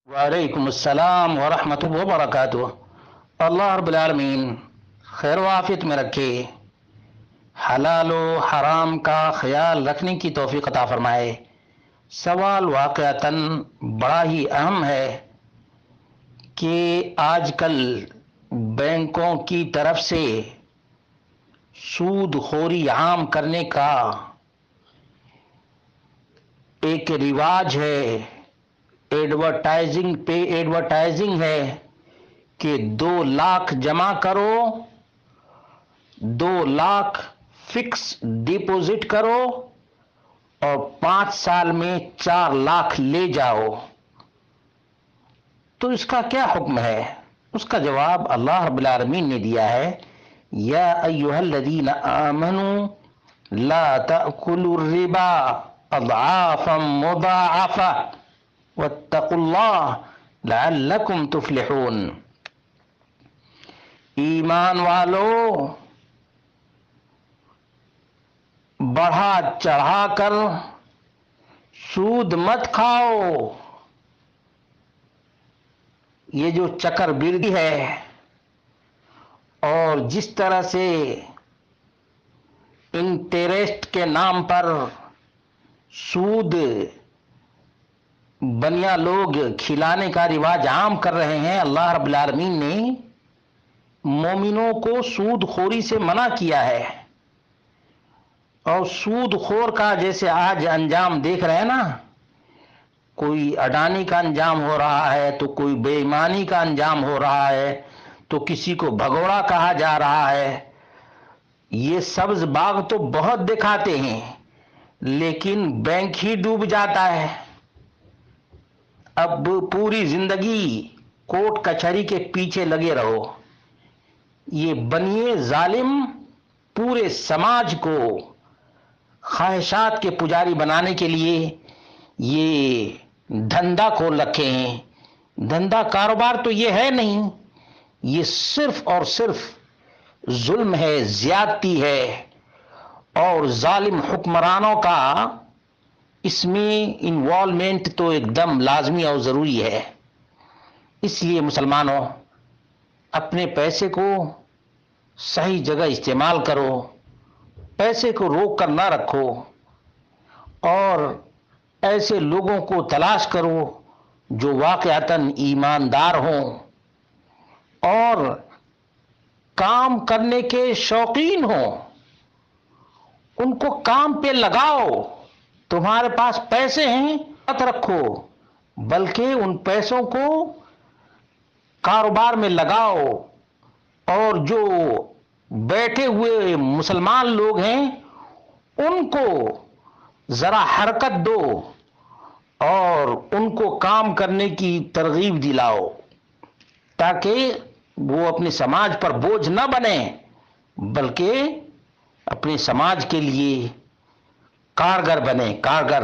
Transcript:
वालेकुम अस्सलाम वरहमतुल्लाहि वबरकातुह। अल्लाह रब्बुल आलमीन खैर वाफियत में रखे, हलाल व हराम का ख्याल रखने की तौफीक अता फरमाए। सवाल वाक़अतन बड़ा ही अहम है कि आजकल बैंकों की तरफ से सूदखोरी आम करने का एक रिवाज है। एडवर्टाइजिंग पे एडवर्टाइजिंग है कि 2 लाख जमा करो, 2 लाख फिक्स डिपॉजिट करो और 5 साल में 4 लाख ले जाओ। तो इसका क्या हुक्म है? उसका जवाब अल्लाह रब्बुल आलमीन ने दिया है, या अय्युहल्लज़ीना आमनू ला तअकुलुर रिबा अज़आफ़न मुज़ाअफ़ा वत्तकुल्लाह लअल्लकुम तुफ्लिहून। ईमान वालों, बढ़ा चढ़ाकर सूद मत खाओ। ये जो चक्रवृद्धि है और जिस तरह से इंटरेस्ट के नाम पर सूद बनिया लोग खिलाने का रिवाज आम कर रहे हैं, अल्लाह रब्बुल आलमीन ने मोमिनों को सूदखोरी से मना किया है। और सूदखोर का जैसे आज अंजाम देख रहे हैं ना, कोई अडानी का अंजाम हो रहा है, तो कोई बेईमानी का अंजाम हो रहा है, तो किसी को भगोड़ा कहा जा रहा है। ये सब्ज बाग तो बहुत दिखाते हैं, लेकिन बैंक ही डूब जाता है। अब पूरी जिंदगी कोर्ट कचहरी के पीछे लगे रहो। ये बनिए जालिम पूरे समाज को ख्वाहिशात के पुजारी बनाने के लिए ये धंधा खोल रखे हैं। धंधा कारोबार तो ये है नहीं, ये सिर्फ और सिर्फ जुल्म है, ज्यादती है और जालिम हुक्मरानों का इसमें इन्वॉल्वमेंट तो एकदम लाजमी और जरूरी है। इसलिए मुसलमानों, अपने पैसे को सही जगह इस्तेमाल करो, पैसे को रोक कर ना रखो और ऐसे लोगों को तलाश करो जो वाकयातन ईमानदार हों और काम करने के शौकीन हों। उनको काम पे लगाओ। तुम्हारे पास पैसे हैं मत रखो, बल्कि उन पैसों को कारोबार में लगाओ। और जो बैठे हुए मुसलमान लोग हैं उनको जरा हरकत दो और उनको काम करने की तरगीब दिलाओ, ताकि वो अपने समाज पर बोझ न बने, बल्कि अपने समाज के लिए कारगर बने, कारगर।